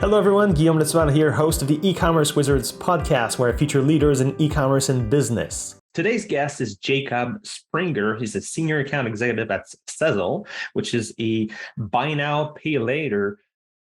Hello everyone, Guillaume Nesvana here, host of the eCommerce Wizards podcast, where I feature leaders in e-commerce and business. Today's guest is Jacob Springer. He's a senior account executive at Sezzle, which is a buy now, pay later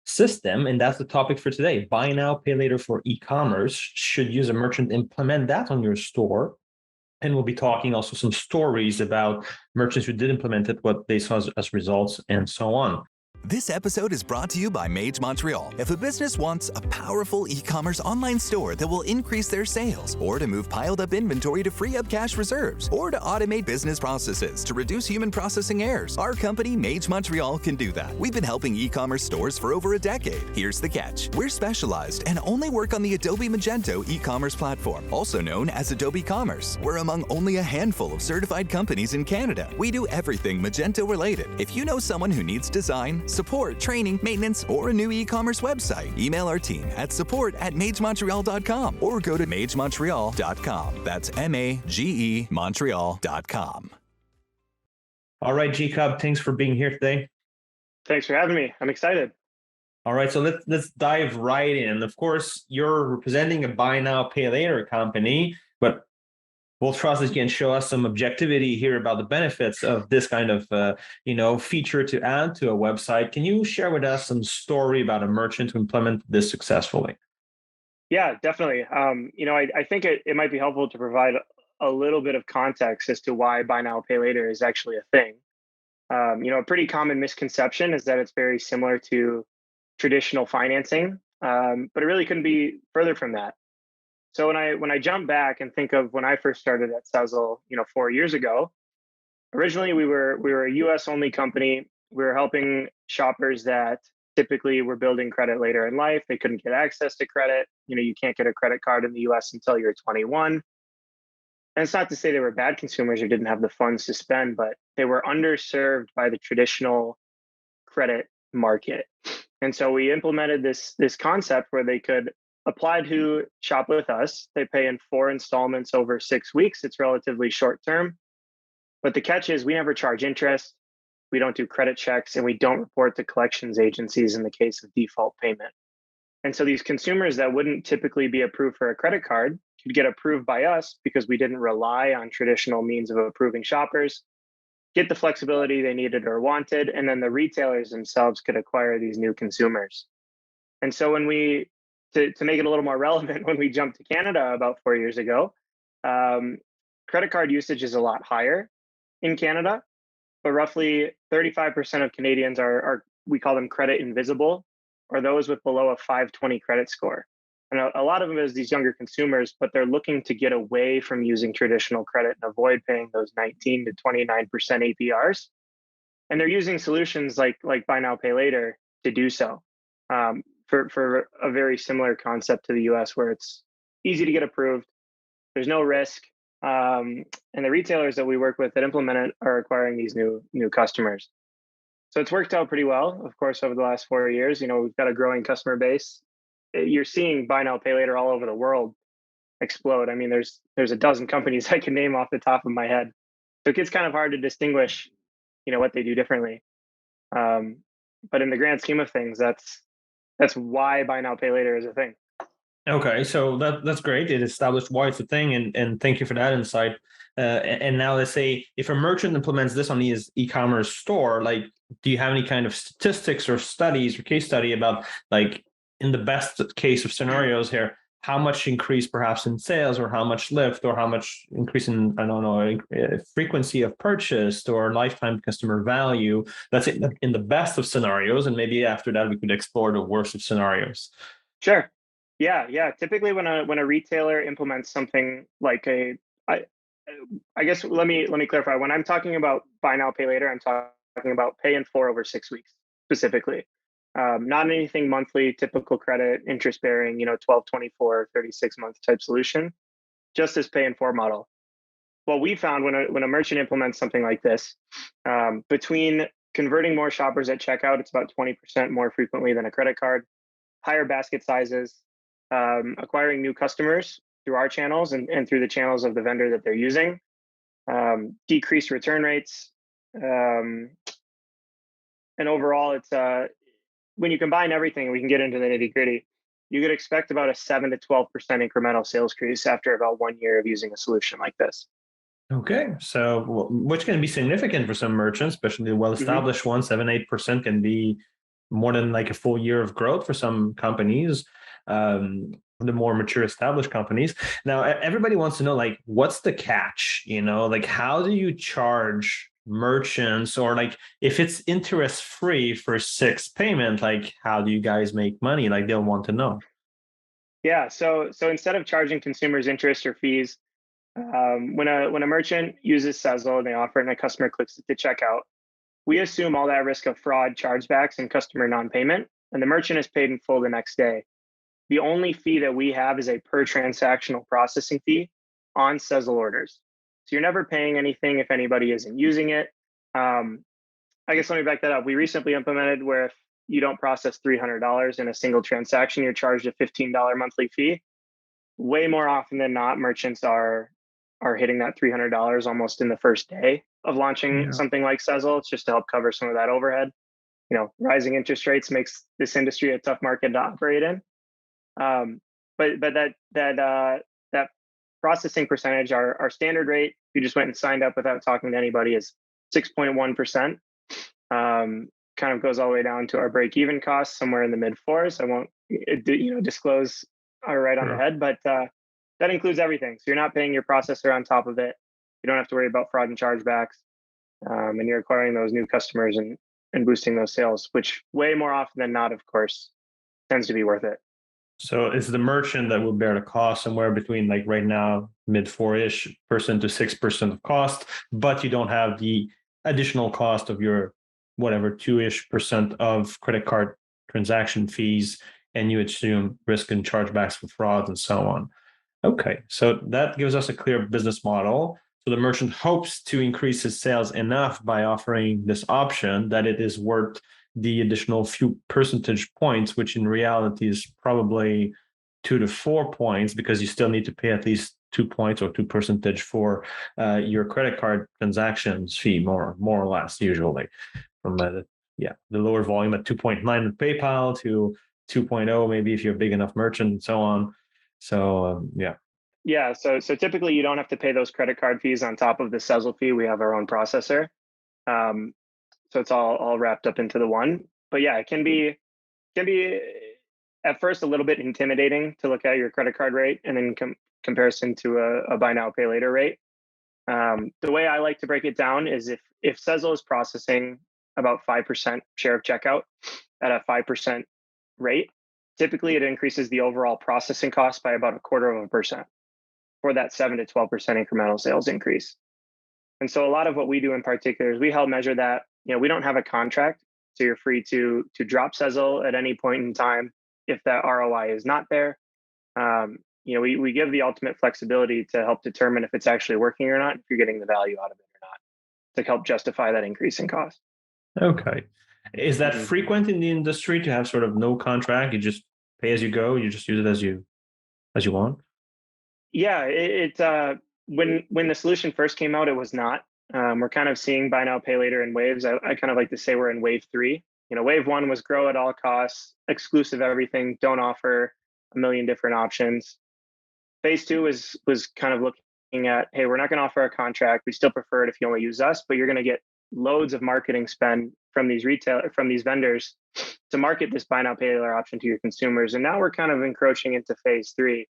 system. And that's the topic for today. Buy now, pay later for e-commerce. Should use a merchant implement that on your store? And we'll be talking also some stories about merchants who did implement it, what they saw as results, and so on. This episode is brought to you by MageMontreal. If a business wants a powerful e-commerce online store that will increase their sales, or to move piled up inventory to free up cash reserves, or to automate business processes to reduce human processing errors, our company, MageMontreal, can do that. We've been helping e-commerce stores for over a decade. Here's the catch. We're specialized and only work on the Adobe Magento e-commerce platform, also known as Adobe Commerce. We're among only a handful of certified companies in Canada. We do everything Magento related. If you know someone who needs design, support, training, maintenance, or a new e-commerce website, email our team at support@magemontreal.com or go to magemontreal.com. That's MAGE Montreal.com. All right, Jacob, thanks for being here today. Thanks for having me. I'm excited. All right, so let's dive right in. Of course, you're representing a buy now, pay later company, but we'll trust that you can show us some objectivity here about the benefits of this kind of feature to add to a website. Can you share with us some story about a merchant who implemented this successfully? Yeah, definitely. I think it might be helpful to provide a little bit of context as to why buy now, pay later is actually a thing. A pretty common misconception is that it's very similar to traditional financing, but it really couldn't be further from that. So when I jump back and think of when I first started at Sezzle, 4 years ago, originally we were a US only company. We were helping shoppers that typically were building credit later in life. They couldn't get access to credit. You can't get a credit card in the US until you're 21. And it's not to say they were bad consumers or didn't have the funds to spend, but they were underserved by the traditional credit market. And so we implemented this concept where they could apply to shop with us. They pay in 4 installments over 6 weeks. It's relatively short term. But the catch is we never charge interest. We don't do credit checks, and we don't report to collections agencies in the case of default payment. And so these consumers that wouldn't typically be approved for a credit card could get approved by us because we didn't rely on traditional means of approving shoppers, get the flexibility they needed or wanted, and then the retailers themselves could acquire these new consumers. And so when to make it a little more relevant, when we jumped to Canada about 4 years ago, credit card usage is a lot higher in Canada, but roughly 35% of Canadians are we call them credit invisible, or those with below a 520 credit score. And a lot of them is these younger consumers, but they're looking to get away from using traditional credit and avoid paying those 19 to 29% APRs. And they're using solutions like buy now, pay later to do so. For a very similar concept to the US, where it's easy to get approved, there's no risk, and the retailers that we work with that implement it are acquiring these new customers. So it's worked out pretty well, of course, over the last 4 years. We've got a growing customer base. You're seeing buy now, pay later all over the world explode. I mean, there's a dozen companies I can name off the top of my head. So it gets kind of hard to distinguish, what they do differently. But in the grand scheme of things, that's why buy now, pay later is a thing. Okay, so that's great. It established why it's a thing, and thank you for that insight. And now let's say if a merchant implements this on his e-commerce store, do you have any kind of statistics or studies or case study about, in the best case of scenarios here, how much increase perhaps in sales, or how much lift, or how much increase in, frequency of purchase or lifetime customer value? That's in the best of scenarios, and maybe after that we could explore the worst of scenarios. Sure. Yeah. Typically, when a retailer implements something like I guess let me clarify. When I'm talking about buy now, pay later, I'm talking about pay in 4 over 6 weeks specifically. Not anything monthly, typical credit, interest bearing, 12, 24, 36 month type solution, just this pay in 4 model. What we found when a merchant implements something like this, between converting more shoppers at checkout, it's about 20% more frequently than a credit card, higher basket sizes, acquiring new customers through our channels and through the channels of the vendor that they're using, decreased return rates, and overall, when you combine everything, we can get into the nitty gritty. You could expect about a 7 to 12% incremental sales increase after about 1 year of using a solution like this. Okay, so which can be significant for some merchants, especially the well-established ones. 7-8% can be more than like a full year of growth for some companies. The more mature established companies. Now, everybody wants to know, like, what's the catch? Like, how do you charge merchants, or like if it's interest free for 6 payment, like how do you guys make money? Like, they'll want to know. Yeah, so instead of charging consumers interest or fees, when a merchant uses Sezzle and they offer it and a customer clicks it to checkout, we assume all that risk of fraud, chargebacks, and customer non-payment, and the merchant is paid in full the next day. The only fee that we have is a per transactional processing fee on Sezzle orders. So you're never paying anything if anybody isn't using it. I guess let me back that up. We recently implemented where if you don't process $300 in a single transaction, you're charged a $15 monthly fee. Way more often than not, merchants are hitting that $300 almost in the first day of launching Yeah. something like Sezzle. It's just to help cover some of that overhead. Rising interest rates makes this industry a tough market to operate in. But that processing percentage, our standard rate, we just went and signed up without talking to anybody, is 6.1%. Kind of goes all the way down to our break-even costs somewhere in the mid fours. I won't disclose right on the head, but that includes everything. So you're not paying your processor on top of it. You don't have to worry about fraud and chargebacks, and you're acquiring those new customers and boosting those sales, which way more often than not, of course, tends to be worth it. So it's the merchant that will bear the cost, somewhere between, like, right now, mid 4-ish percent to 6% of cost, but you don't have the additional cost of your whatever 2-ish percent of credit card transaction fees, and you assume risk and chargebacks for fraud and so on. Okay, so that gives us a clear business model. So the merchant hopes to increase his sales enough by offering this option that it is worth the additional few percentage points, which in reality is probably 2 to 4 points, because you still need to pay at least 2 points or 2% for your credit card transactions fee, more or less, usually from the lower volume at 2.9 with PayPal to 2.0 maybe if you're a big enough merchant and so on. So Yeah, so typically you don't have to pay those credit card fees on top of the Sezzle fee. We have our own processor. So it's all wrapped up into the one. But yeah, it can be at first a little bit intimidating to look at your credit card rate and then comparison to a buy now pay later rate. The way I like to break it down is if Sezzle is processing about 5% share of checkout at a 5% rate, typically it increases the overall processing cost by about 1/4% for that 7 to 12% incremental sales increase. And so a lot of what we do in particular is we help measure that. We don't have a contract, so you're free to drop Sezzle at any point in time if that ROI is not there. We give the ultimate flexibility to help determine if it's actually working or not, if you're getting the value out of it or not, to help justify that increase in cost. okay. Is that frequent in the industry to have sort of no contract? You just pay as you go. You just use it as you want. Yeah, when the solution first came out, it was not. We're kind of seeing buy now, pay later in waves. I kind of like to say we're in wave 3. Wave 1 was grow at all costs, exclusive everything, don't offer a million different options. Phase 2 was kind of looking at, hey, we're not going to offer a contract. We still prefer it if you only use us, but you're going to get loads of marketing spend from these vendors to market this buy now, pay later option to your consumers. And now we're kind of encroaching into phase 3,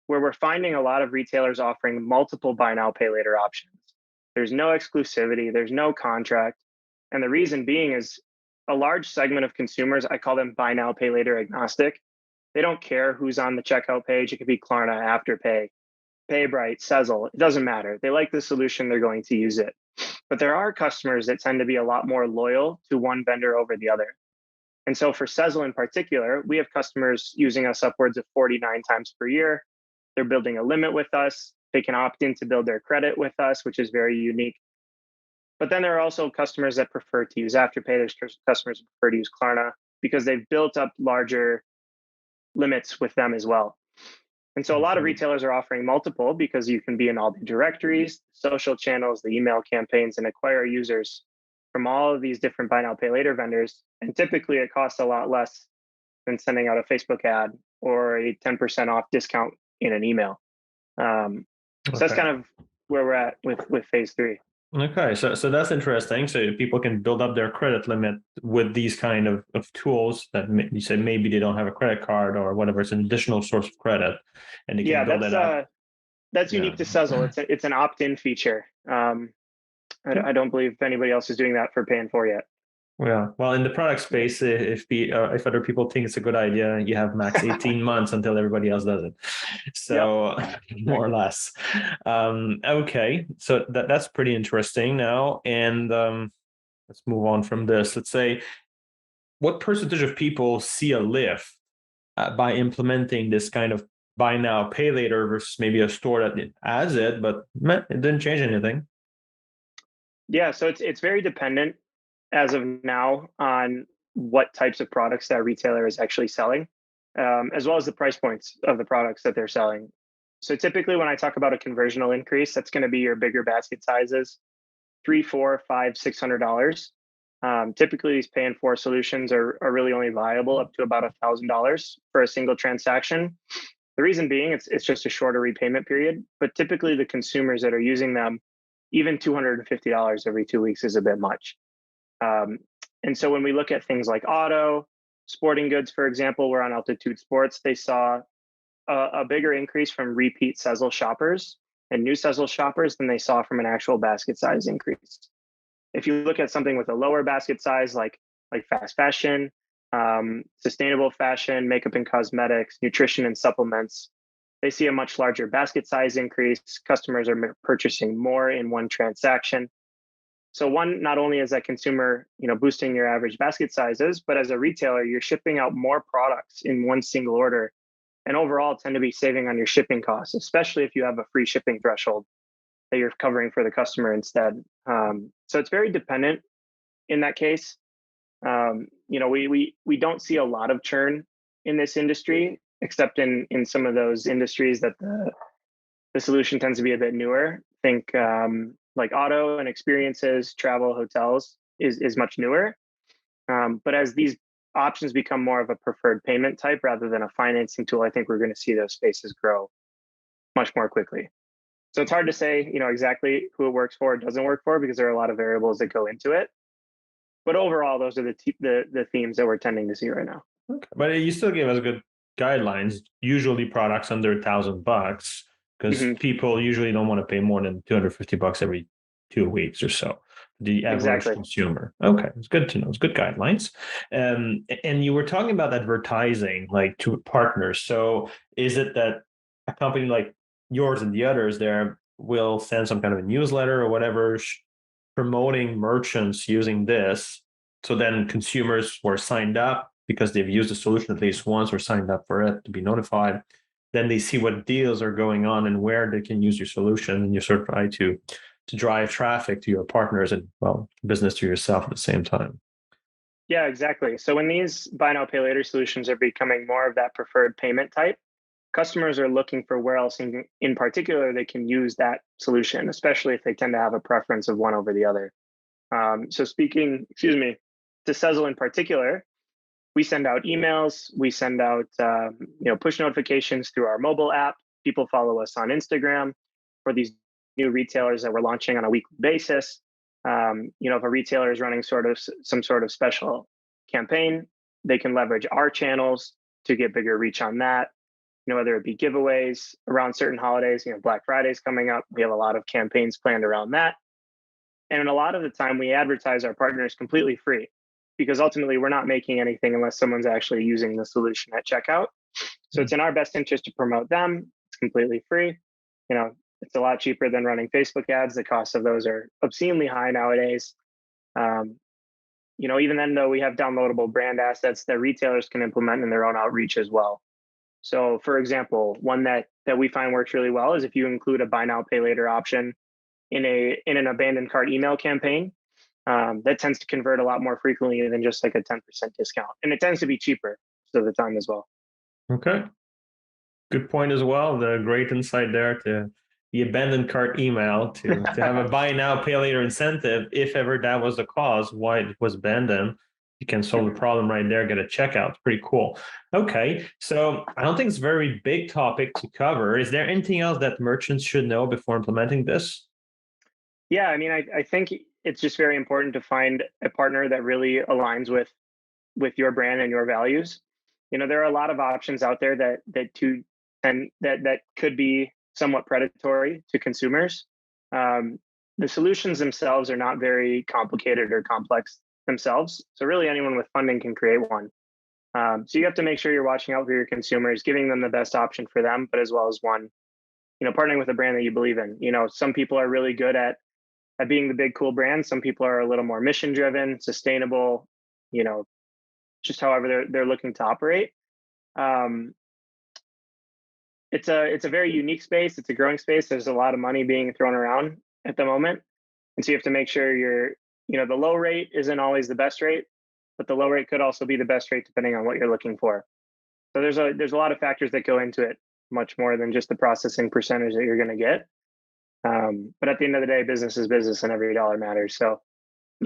where we're finding a lot of retailers offering multiple buy now, pay later options. There's no exclusivity, there's no contract. And the reason being is a large segment of consumers, I call them buy now, pay later agnostic. They don't care who's on the checkout page. It could be Klarna, Afterpay, PayBright, Sezzle. It doesn't matter. They like the solution, they're going to use it. But there are customers that tend to be a lot more loyal to one vendor over the other. And so for Sezzle in particular, we have customers using us upwards of 49 times per year. They're building a limit with us. They can opt in to build their credit with us, which is very unique. But then there are also customers that prefer to use Afterpay. There's customers that prefer to use Klarna because they've built up larger limits with them as well. And so a lot of retailers are offering multiple because you can be in all the directories, social channels, the email campaigns, and acquire users from all of these different buy now, pay later vendors. And typically it costs a lot less than sending out a Facebook ad or a 10% off discount in an email. So that's Okay. kind of where we're at with phase three. Okay, so that's interesting. So people can build up their credit limit with these kind of tools that you say maybe they don't have a credit card or whatever. It's an additional source of credit, and they can Yeah, build it up. that's Yeah. unique to Sezzle. It's an opt-in feature. I don't believe anybody else is doing that for paying for yet. Yeah. Well, in the product space, if other people think it's a good idea, you have max 18 months until everybody else does it. Yep, So more or exactly. less. Okay. So that's pretty interesting now. And let's move on from this. Let's say, what percentage of people see a lift by implementing this kind of buy now, pay later versus maybe a store that adds it, but it didn't change anything? Yeah, so it's very dependent as of now on what types of products that retailer is actually selling, as well as the price points of the products that they're selling. So typically, when I talk about a conversional increase, that's going to be your bigger basket sizes, 3, 4, 5, $600. Typically, these pay in four solutions are really only viable up to about $1,000 for a single transaction. The reason being, it's just a shorter repayment period. But typically, the consumers that are using them, even $250 every 2 weeks is a bit much. Um, and so when we look at things like auto, sporting goods, for example, we're on Altitude Sports, they saw a bigger increase from repeat Sezzle shoppers and new Sezzle shoppers than they saw from an actual basket size increase. If you look at something with a lower basket size, like fast fashion, sustainable fashion, makeup and cosmetics, nutrition and supplements, they see a much larger basket size increase. Customers are purchasing more in one transaction. So one, not only is that consumer, boosting your average basket sizes, but as a retailer, you're shipping out more products in one single order, and overall tend to be saving on your shipping costs, especially if you have a free shipping threshold that you're covering for the customer instead. So it's very dependent in that case. We don't see a lot of churn in this industry, except in some of those industries that the solution tends to be a bit newer. Think like auto and experiences, travel, hotels is much newer. But as these options become more of a preferred payment type rather than a financing tool, I think we're going to see those spaces grow much more quickly. So it's hard to say, exactly who it works for or doesn't work for, because there are a lot of variables that go into it. But overall, those are the themes that we're tending to see right now. Okay. But you still give us good guidelines. Usually products under $1,000, because Hmm. people usually don't want to pay more than $250 every 2 weeks or so. The average Exactly. consumer. Okay, it's good to know. It's good guidelines. And you were talking about advertising, like to partners. So is it that a company like yours and the others there will send some kind of a newsletter or whatever promoting merchants using this? So then consumers who are signed up because they've used the solution at least once or signed up for it to be notified. Then they see what deals are going on and where they can use your solution, and you sort of try to drive traffic to your partners and, well, business to yourself at the same time. Yeah, exactly. So when these buy now, pay later solutions are becoming more of that preferred payment type, customers are looking for where else in particular they can use that solution, especially if they tend to have a preference of one over the other. So speaking, to Sezzle in particular, we send out emails, we send out push notifications through our mobile app. People follow us on Instagram for these new retailers that we're launching on a weekly basis. If a retailer is running some sort of special campaign, they can leverage our channels to get bigger reach on that. Whether it be giveaways around certain holidays, Black Friday's coming up. We have a lot of campaigns planned around that. And a lot of the time we advertise our partners completely free, because ultimately we're not making anything unless someone's actually using the solution at checkout. So it's in our best interest to promote them. It's completely free. It's a lot cheaper than running Facebook ads. The costs of those are obscenely high nowadays. Even then though, we have downloadable brand assets that retailers can implement in their own outreach as well. So for example, one that we find works really well is if you include a buy now, pay later option in an abandoned cart email campaign. That tends to convert a lot more frequently than just like a 10% discount. And it tends to be cheaper most of the time as well. Okay. Good point as well. The great insight there to the abandoned cart email to have a buy now, pay later incentive. If ever that was the cause why it was abandoned, you can solve the problem right there, get a checkout. It's pretty cool. Okay. So I don't think it's a very big topic to cover. Is there anything else that merchants should know before implementing this? Yeah, I mean, I think it's just very important to find a partner that really aligns with your brand and your values. There are a lot of options out there that could be somewhat predatory to consumers. Um, the solutions themselves are not very complicated or complex themselves. So really, anyone with funding can create one. So you have to make sure you're watching out for your consumers, giving them the best option for them, but as well as one, partnering with a brand that you believe in. Some people are really good at being the big cool brand. Some people are a little more mission driven, sustainable, you know, just however they're looking to operate. Um, it's a very unique space. It's a growing space. There's a lot of money being thrown around at the moment, and so you have to make sure the low rate isn't always the best rate, but the low rate could also be the best rate depending on what you're looking for. So there's a lot of factors that go into it, much more than just the processing percentage that you're going to get. But at the end of the day, business is business, and every dollar matters. So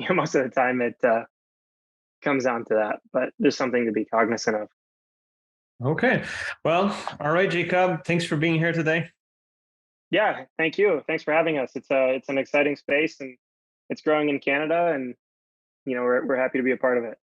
most of the time it comes down to that. But there's something to be cognizant of. Okay. Well, all right, Jacob. Thanks for being here today. Yeah, thank you. Thanks for having us. It's an exciting space, and it's growing in Canada, and we're happy to be a part of it.